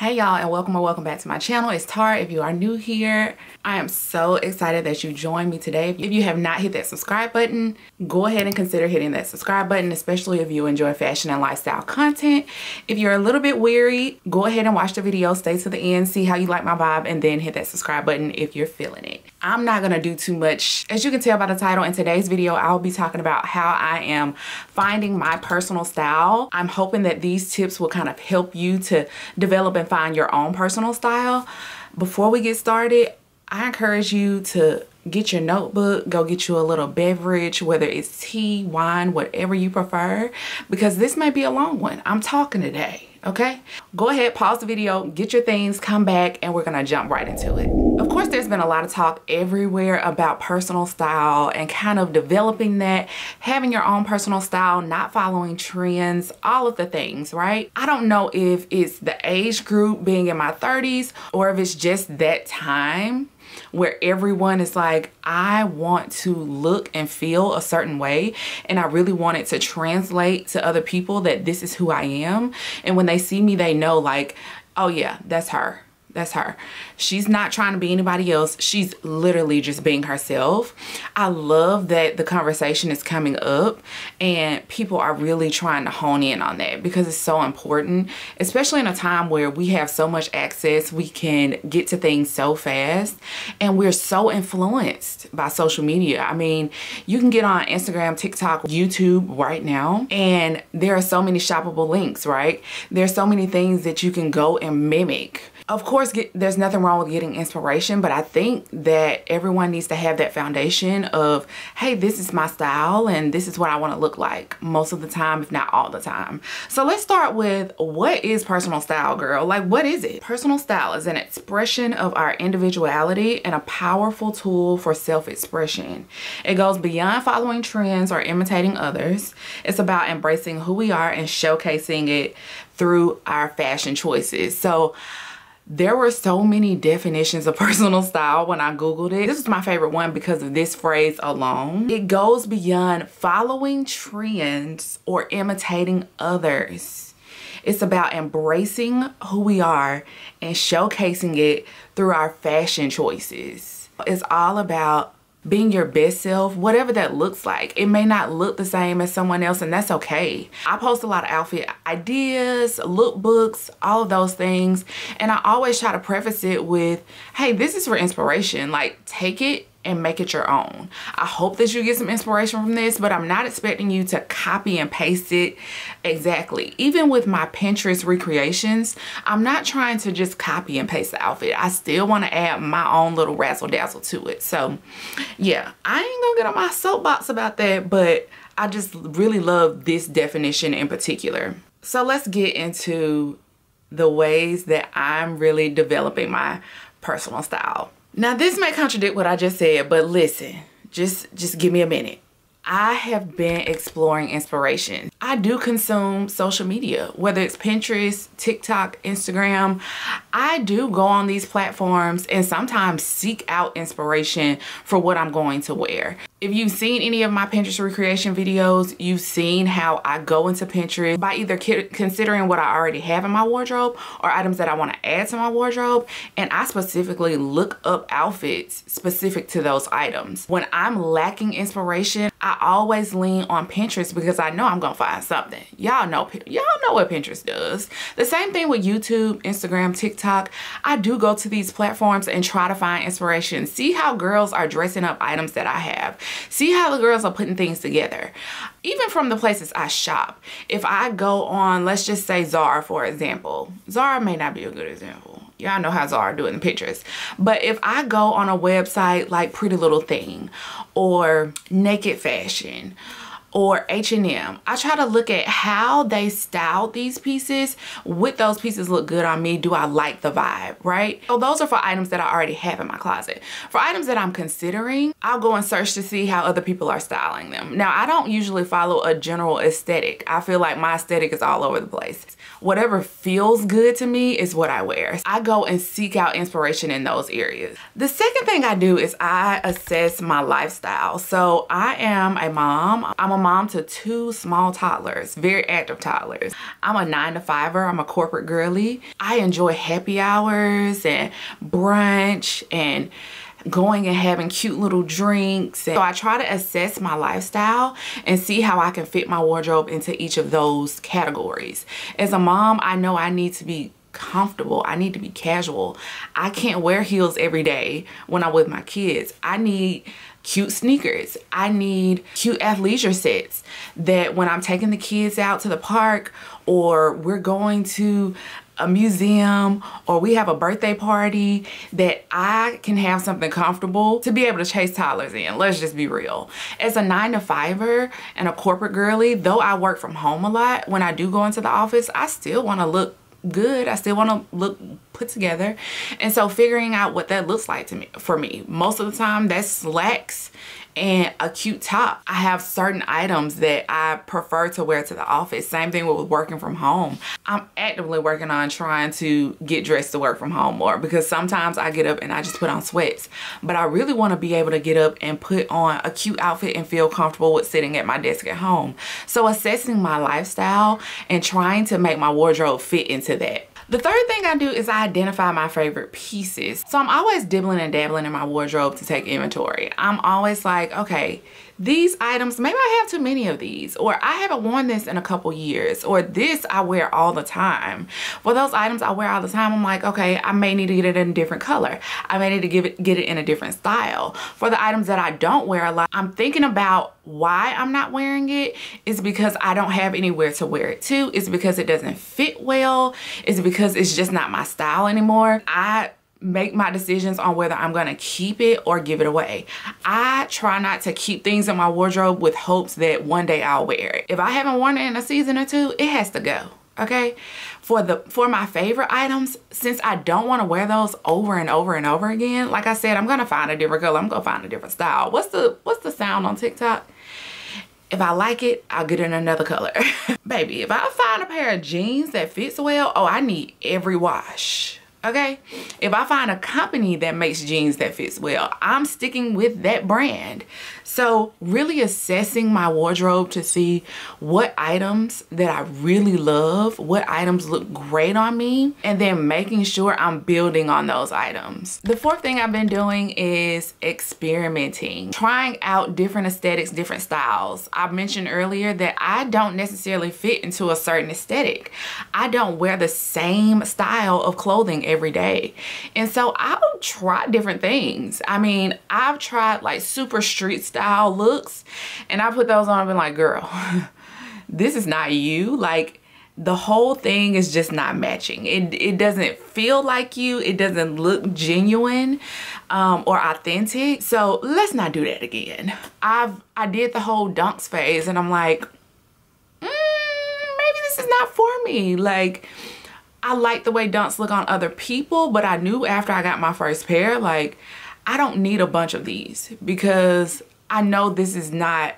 Hey y'all, and welcome or welcome back to my channel. It's Tara. If you are new here, I am so excited that you joined me today. If you have not hit that subscribe button, go ahead and consider hitting that subscribe button, especially if you enjoy fashion and lifestyle content. If you're a little bit weary, go ahead and watch the video, stay to the end, see how you like my vibe, and then hit that subscribe button if you're feeling it. I'm not gonna do too much. As you can tell by the title, in today's video, I'll be talking about how I am finding my personal style. I'm hoping that these tips will kind of help you to develop and find your own personal style. Before we get started, I encourage you to get your notebook, go get you a little beverage, whether it's tea, wine, whatever you prefer, because this may be a long one. I'm talking today, okay? Go ahead, pause the video, get your things, come back, and we're gonna jump right into it. Of course, there's been a lot of talk everywhere about personal style and kind of developing that, having your own personal style, not following trends, all of the things, right? I don't know if it's the age group being in my 30s or if it's just that time where everyone is like, I want to look and feel a certain way, and I really want it to translate to other people that this is who I am. And when they see me, they know like, oh yeah, that's her. That's her. She's not trying to be anybody else. She's literally just being herself. I love that the conversation is coming up and people are really trying to hone in on that because it's so important, especially in a time where we have so much access. We can get to things so fast and we're so influenced by social media. I mean, you can get on Instagram, TikTok, YouTube right now, and there are so many shoppable links, right? There's so many things that you can go and mimic. Of course, there's nothing wrong with getting inspiration, but I think that everyone needs to have that foundation of, hey, this is my style and this is what I want to look like most of the time, if not all the time. So let's start with, what is personal style, girl? Like, what is it? Personal style is an expression of our individuality and a powerful tool for self-expression. It goes beyond following trends or imitating others. It's about embracing who we are and showcasing it through our fashion choices. So there were so many definitions of personal style when I Googled it. This is my favorite one because of this phrase alone. It goes beyond following trends or imitating others. It's about embracing who we are and showcasing it through our fashion choices. It's all about being your best self, whatever that looks like. It may not look the same as someone else, and that's okay. I post a lot of outfit ideas, lookbooks, all of those things, and I always try to preface it with, hey, this is for inspiration. Like, take it and make it your own. I hope that you get some inspiration from this, but I'm not expecting you to copy and paste it exactly. Even with my Pinterest recreations, I'm not trying to just copy and paste the outfit. I still want to add my own little razzle dazzle to it. So yeah, I ain't gonna get on my soapbox about that, but I just really love this definition in particular. So let's get into the ways that I'm really developing my personal style. Now, this may contradict what I just said, but listen, just give me a minute. I have been exploring inspiration. I do consume social media, whether it's Pinterest, TikTok, Instagram. I do go on these platforms and sometimes seek out inspiration for what I'm going to wear. If you've seen any of my Pinterest recreation videos, you've seen how I go into Pinterest by either considering what I already have in my wardrobe or items that I want to add to my wardrobe. And I specifically look up outfits specific to those items. When I'm lacking inspiration, I always lean on Pinterest because I know I'm gonna find something. Y'all know what Pinterest does. The same thing with YouTube, Instagram, TikTok. I do go to these platforms and try to find inspiration. See how girls are dressing up items that I have. See how the girls are putting things together. Even from the places I shop. If I go on, let's just say Zara, for example. Zara may not be a good example. Y'all know how Zara do it in Pinterest. But if I go on a website like Pretty Little Thing or Naked Fashion or H&M, I try to look at how they styled these pieces. Would those pieces look good on me? Do I like the vibe, right? So those are for items that I already have in my closet. For items that I'm considering, I'll go and search to see how other people are styling them. Now, I don't usually follow a general aesthetic. I feel like my aesthetic is all over the place. Whatever feels good to me is what I wear. I go and seek out inspiration in those areas. The second thing I do is I assess my lifestyle. So I am a mom. I'm a mom to 2 small toddlers, very active toddlers. I'm a 9-to-5er. I'm a corporate girly. I enjoy happy hours and brunch and going and having cute little drinks. And so I try to assess my lifestyle and see how I can fit my wardrobe into each of those categories. As a mom, I know I need to be comfortable. I need to be casual. I can't wear heels every day when I'm with my kids. I need cute sneakers. I need cute athleisure sets that when I'm taking the kids out to the park, or we're going to a museum, or we have a birthday party, that I can have something comfortable to be able to chase toddlers in. Let's just be real. As a 9-to-5er and a corporate girly, though I work from home a lot, when I do go into the office, I still want to look good. I still want to look put together. And so figuring out what that looks like for me, most of the time that's slacks and a cute top. I have certain items that I prefer to wear to the office. Same thing with working from home. I'm actively working on trying to get dressed to work from home more, because sometimes I get up and I just put on sweats. But I really want to be able to get up and put on a cute outfit and feel comfortable with sitting at my desk at home. So assessing my lifestyle and trying to make my wardrobe fit into that. The third thing I do is I identify my favorite pieces. So I'm always dibbling and dabbling in my wardrobe to take inventory. I'm always like, okay, these items, maybe I have too many of these, or I haven't worn this in a couple years, or this I wear all the time. For those items I wear all the time, I'm like, okay, I may need to get it in a different color. I may need to get it in a different style. For the items that I don't wear a lot, I'm thinking about why I'm not wearing it. Is because I don't have anywhere to wear it to? Is because it doesn't fit well? Is it because it's just not my style anymore? I make my decisions on whether I'm gonna keep it or give it away. I try not to keep things in my wardrobe with hopes that one day I'll wear it. If I haven't worn it in a season or two, it has to go. Okay, for my favorite items, since I don't want to wear those over and over and over again, like I said, I'm gonna find a different color. I'm gonna find a different style. What's the sound on TikTok? If I like it, I'll get it in another color. Baby, if I find a pair of jeans that fits well, oh, I need every wash. Okay, if I find a company that makes jeans that fits well, I'm sticking with that brand. So really assessing my wardrobe to see what items that I really love, what items look great on me, and then making sure I'm building on those items. The fourth thing I've been doing is experimenting, trying out different aesthetics, different styles. I mentioned earlier that I don't necessarily fit into a certain aesthetic. I don't wear the same style of clothing every day. And so I'll try different things. I mean, I've tried like super street style looks, and I put those on and been like, girl, this is not you. Like, the whole thing is just not matching. It doesn't feel like you. It doesn't look genuine or authentic. So let's not do that again. I did the whole dunks phase, and I'm like, maybe this is not for me. Like, I like the way dunks look on other people, but I knew after I got my first pair, like, I don't need a bunch of these, because I know this is not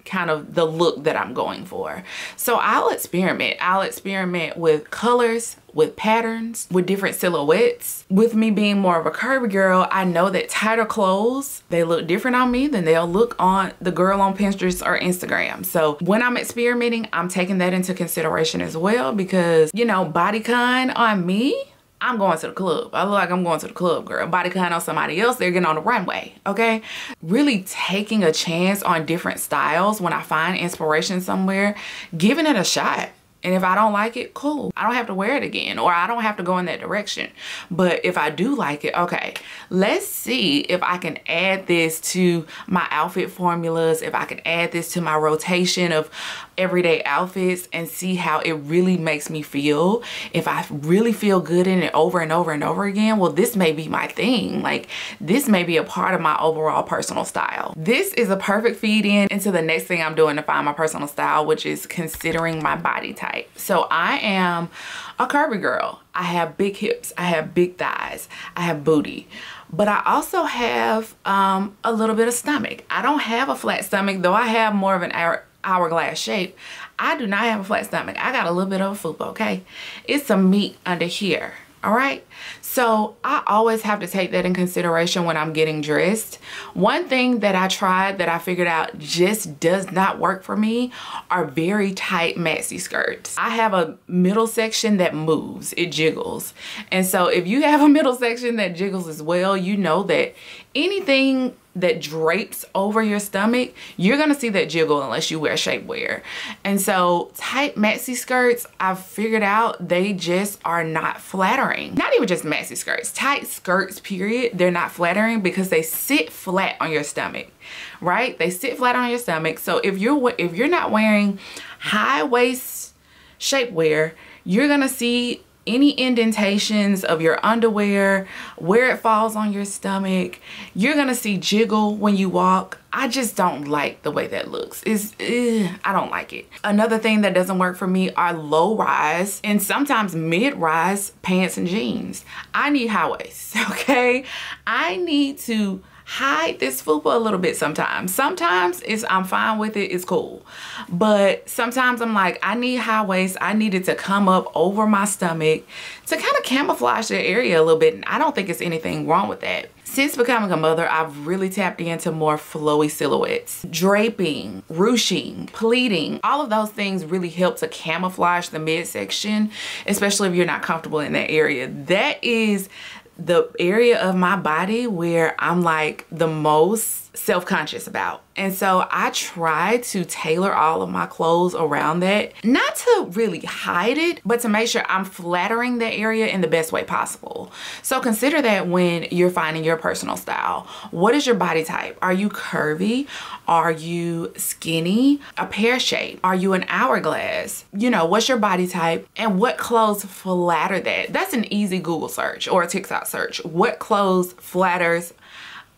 kind of the look that I'm going for. So I'll experiment. I'll experiment with colors, with patterns, with different silhouettes. With me being more of a curvy girl, I know that tighter clothes, they look different on me than they'll look on the girl on Pinterest or Instagram. So when I'm experimenting, I'm taking that into consideration as well, because, you know, bodycon on me, I'm going to the club. I look like I'm going to the club, girl. Bodycon on somebody else, they're getting on the runway, okay? Really taking a chance on different styles when I find inspiration somewhere, giving it a shot. And if I don't like it, cool. I don't have to wear it again, or I don't have to go in that direction. But if I do like it, okay, let's see if I can add this to my outfit formulas, if I can add this to my rotation of everyday outfits, and see how it really makes me feel. If I really feel good in it over and over and over again, well, this may be my thing. Like, this may be a part of my overall personal style. This is a perfect feed in into the next thing I'm doing to find my personal style, which is considering my body type. So I am a curvy girl. I have big hips, I have big thighs, I have booty, but I also have a little bit of stomach. I don't have a flat stomach, though I have more of an hourglass shape. I do not have a flat stomach. I got a little bit of a fupa, okay? It's some meat under here, All right, so I always have to take that in consideration when I'm getting dressed. One thing that I tried that I figured out just does not work for me are very tight maxi skirts. I have a middle section that moves, it jiggles. And so if you have a middle section that jiggles as well, you know that anything that drapes over your stomach, you're gonna see that jiggle unless you wear shapewear. And so tight maxi skirts, I've figured out they just are not flattering. Not even just maxi skirts, tight skirts period, they're not flattering because they sit flat on your stomach, right? They sit flat on your stomach. So if you're not wearing high waist shapewear, you're gonna see any indentations of your underwear, where it falls on your stomach. You're gonna see jiggle when you walk. I just don't like the way that looks. I don't like it. Another thing that doesn't work for me are low rise and sometimes mid rise pants and jeans. I need high waist, okay? I need to hide this fupa a little bit sometimes. Sometimes I'm fine with it, it's cool. But sometimes I'm like, I need high waist. I need it to come up over my stomach to kind of camouflage the area a little bit. And I don't think it's anything wrong with that. Since becoming a mother, I've really tapped into more flowy silhouettes. Draping, ruching, pleating, all of those things really help to camouflage the midsection, especially if you're not comfortable in that area. That is the area of my body where I'm like the most self-conscious about. And so I try to tailor all of my clothes around that, not to really hide it, but to make sure I'm flattering that area in the best way possible. So consider that when you're finding your personal style. What is your body type? Are you curvy? Are you skinny? A pear shape? Are you an hourglass? You know, what's your body type and what clothes flatter that? That's an easy Google search or a TikTok search. What clothes flatters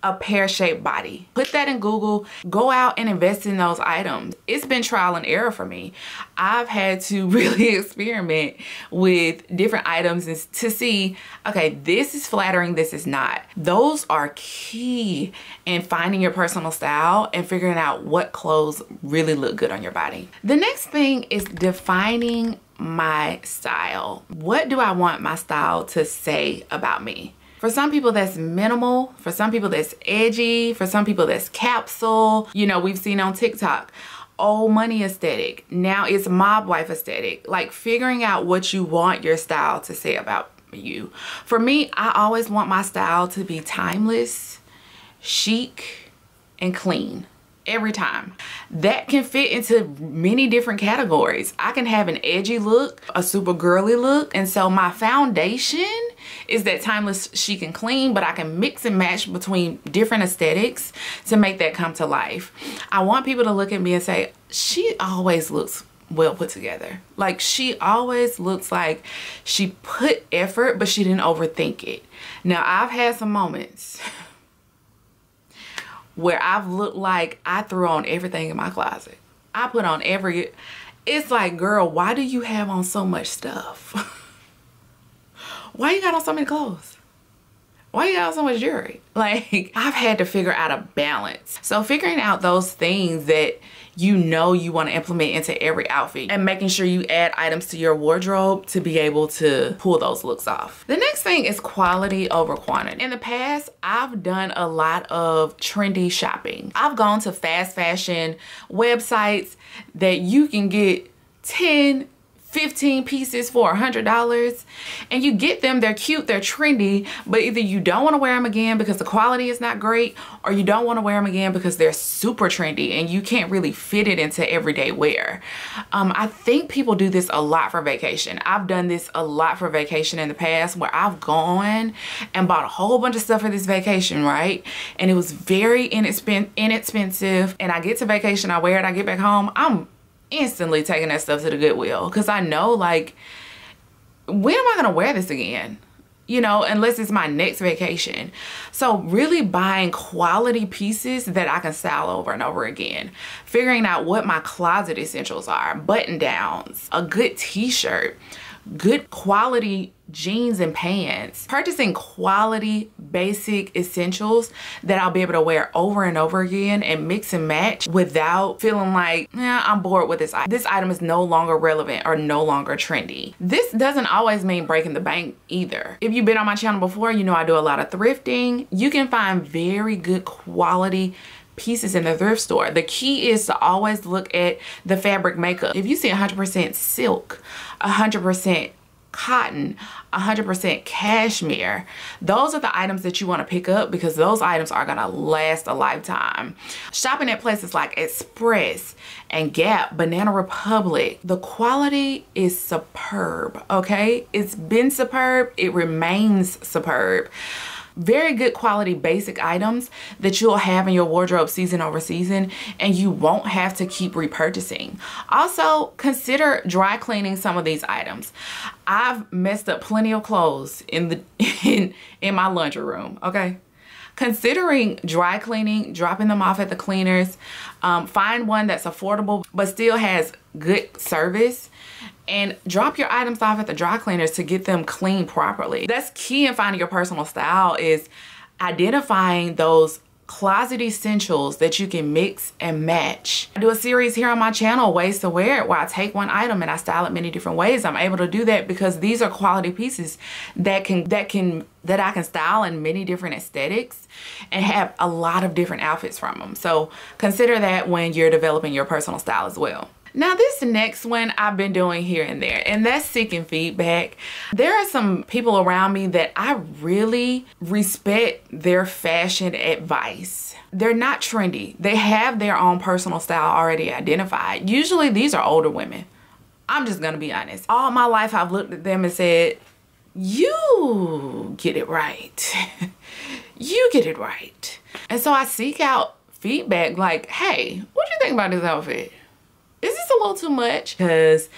a pear-shaped body? Put that in Google, go out and invest in those items. It's been trial and error for me. I've had to really experiment with different items to see, okay, this is flattering, this is not. Those are key in finding your personal style and figuring out what clothes really look good on your body. The next thing is defining my style. What do I want my style to say about me? For some people that's minimal, for some people that's edgy, for some people that's capsule. You know, we've seen on TikTok, old money aesthetic. Now it's mob wife aesthetic. Like figuring out what you want your style to say about you. For me, I always want my style to be timeless, chic, and clean. Every time. That can fit into many different categories. I can have an edgy look, a super girly look, and so my foundation is that timeless, chic, and clean, but I can mix and match between different aesthetics to make that come to life. I want people to look at me and say, she always looks well put together. Like she always looks like she put effort, but she didn't overthink it. Now I've had some moments where I've looked like I threw on everything in my closet. I put on it's like, girl, why do you have on so much stuff? Why you got on so many clothes? Why you got on so much jewelry? Like, I've had to figure out a balance. So figuring out those things that you know you want to implement into every outfit and making sure you add items to your wardrobe to be able to pull those looks off. The next thing is quality over quantity. In the past, I've done a lot of trendy shopping. I've gone to fast fashion websites that you can get 10, 15 pieces for $100 and you get them, they're cute, they're trendy, but either you don't want to wear them again because the quality is not great, or you don't want to wear them again because they're super trendy and you can't really fit it into everyday wear. I think people do this a lot for vacation. I've done this a lot for vacation in the past where I've gone and bought a whole bunch of stuff for this vacation, right? And it was very inexpensive, and I get to vacation, I wear it, I get back home, I'm instantly taking that stuff to the Goodwill because I know, like, when am I gonna wear this again? You know, unless it's my next vacation. So really buying quality pieces that I can style over and over again. Figuring out what my closet essentials are. Button downs, a good t-shirt, good quality jeans and pants, purchasing quality basic essentials that I'll be able to wear over and over again and mix and match without feeling like, yeah, I'm bored with this item. This item is no longer relevant or no longer trendy. This doesn't always mean breaking the bank either. If you've been on my channel before, you know I do a lot of thrifting. You can find very good quality pieces in the thrift store. The key is to always look at the fabric makeup. If you see 100% silk, 100% cotton, 100% cashmere, those are the items that you want to pick up because those items are gonna last a lifetime. Shopping at places like Express and Gap, Banana Republic, the quality is superb, okay? It's been superb, it remains superb. Very good quality basic items that you'll have in your wardrobe season over season, and you won't have to keep repurchasing. Also, consider dry cleaning some of these items. I've messed up plenty of clothes in my laundry room, okay? Considering dry cleaning, dropping them off at the cleaners, find one that's affordable but still has good service, and drop your items off at the dry cleaners to get them cleaned properly. That's key in finding your personal style, is identifying those closet essentials that you can mix and match. I do a series here on my channel, Ways to Wear It, where I take one item and I style it many different ways. I'm able to do that because these are quality pieces that I can style in many different aesthetics and have a lot of different outfits from them. So consider that when you're developing your personal style as well. Now this next one I've been doing here and there, and that's seeking feedback. There are some people around me that I really respect their fashion advice. They're not trendy. They have their own personal style already identified. Usually these are older women. I'm just gonna be honest. All my life I've looked at them and said, you get it right. You get it right. And so I seek out feedback like, hey, what do you think about this outfit? Is this a little too much? Because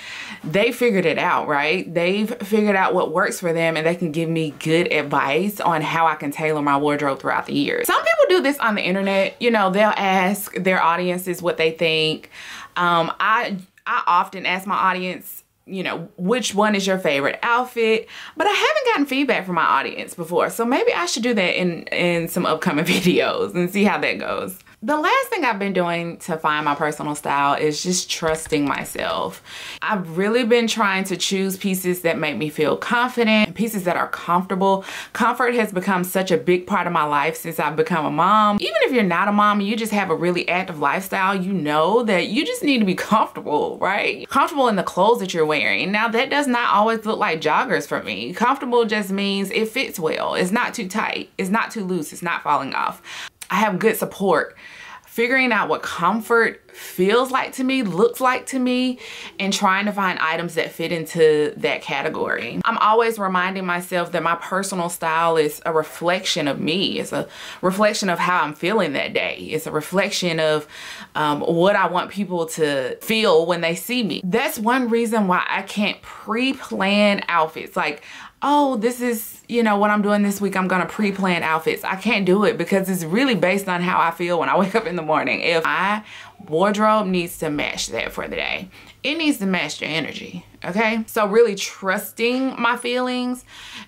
they figured it out, right? They've figured out what works for them, and they can give me good advice on how I can tailor my wardrobe throughout the years. Some people do this on the internet. You know, they'll ask their audiences what they think. I often ask my audience, you know, which one is your favorite outfit? But I haven't gotten feedback from my audience before. So maybe I should do that in some upcoming videos and see how that goes. The last thing I've been doing to find my personal style is just trusting myself. I've really been trying to choose pieces that make me feel confident, pieces that are comfortable. Comfort has become such a big part of my life since I've become a mom. Even if you're not a mom and you just have a really active lifestyle, you know that you just need to be comfortable, right? Comfortable in the clothes that you're wearing. Now that does not always look like joggers for me. Comfortable just means it fits well. It's not too tight. It's not too loose. It's not falling off. I have good support. Figuring out what comfort feels like to me, looks like to me, and trying to find items that fit into that category. I'm always reminding myself that my personal style is a reflection of me. It's a reflection of how I'm feeling that day. It's a reflection of what I want people to feel when they see me. That's one reason why I can't pre-plan outfits. Like, oh, this is, you know, what I'm doing this week, I'm gonna pre-plan outfits. I can't do it because it's really based on how I feel when I wake up in the morning. If my wardrobe needs to match that for the day, it needs to match your energy, okay? So really trusting my feelings.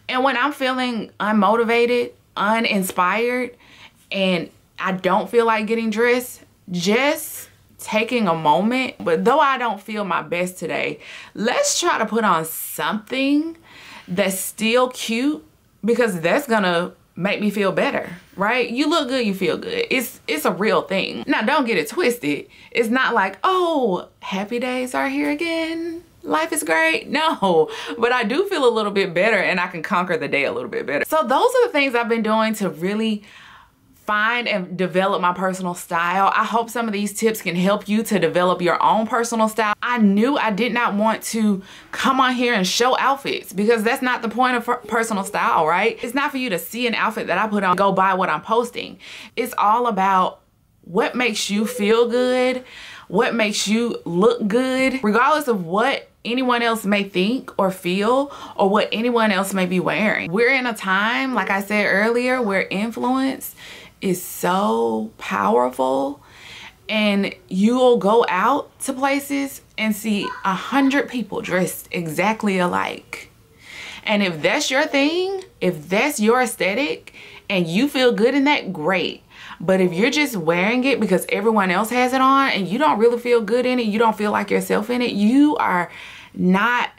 And when I'm feeling unmotivated, uninspired, and I don't feel like getting dressed, just taking a moment, but though I don't feel my best today, let's try to put on something that's still cute, because that's gonna make me feel better, right? You look good, you feel good. It's a real thing. Now, don't get it twisted. It's not like, oh, happy days are here again. Life is great. No, but I do feel a little bit better, and I can conquer the day a little bit better. So those are the things I've been doing to really find and develop my personal style. I hope some of these tips can help you to develop your own personal style. I knew I did not want to come on here and show outfits, because that's not the point of personal style, right? It's not for you to see an outfit that I put on, go buy what I'm posting. It's all about what makes you feel good, what makes you look good, regardless of what anyone else may think or feel, or what anyone else may be wearing. We're in a time, like I said earlier, where influence is so powerful, and you'll go out to places and see 100 people dressed exactly alike. And if that's your thing, if that's your aesthetic and you feel good in that, great. But if you're just wearing it because everyone else has it on and you don't really feel good in it, you don't feel like yourself in it, you are not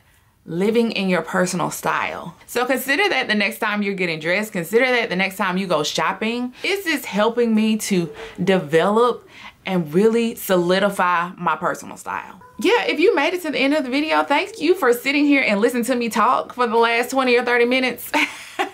living in your personal style. So consider that the next time you're getting dressed, consider that the next time you go shopping. Is this helping me to develop and really solidify my personal style? Yeah, if you made it to the end of the video, thank you for sitting here and listening to me talk for the last 20 or 30 minutes.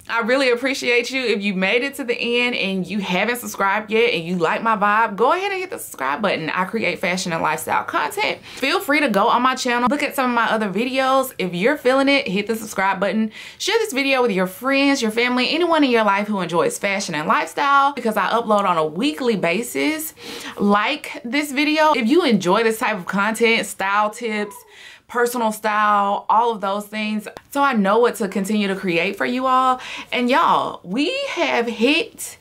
I really appreciate you. If you made it to the end and you haven't subscribed yet and you like my vibe, go ahead and hit the subscribe button. I create fashion and lifestyle content. Feel free to go on my channel, look at some of my other videos. If you're feeling it, hit the subscribe button. Share this video with your friends, your family, anyone in your life who enjoys fashion and lifestyle, because I upload on a weekly basis. Like this video if you enjoy this type of content, style tips, personal style, all of those things, so I know what to continue to create for you all. And y'all, we have hit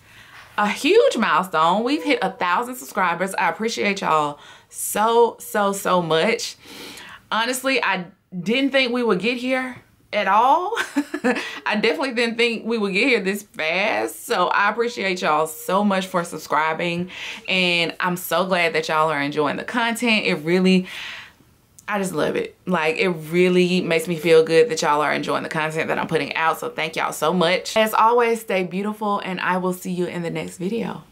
a huge milestone. We've hit 1,000 subscribers. I appreciate y'all so much. Honestly, I didn't think we would get here at all. I definitely didn't think we would get here this fast. So I appreciate y'all so much for subscribing, and I'm so glad that y'all are enjoying the content. It really, I just love it. Like, it really makes me feel good that y'all are enjoying the content that I'm putting out. So thank y'all so much. As always, stay beautiful, and I will see you in the next video.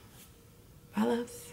Bye, loves.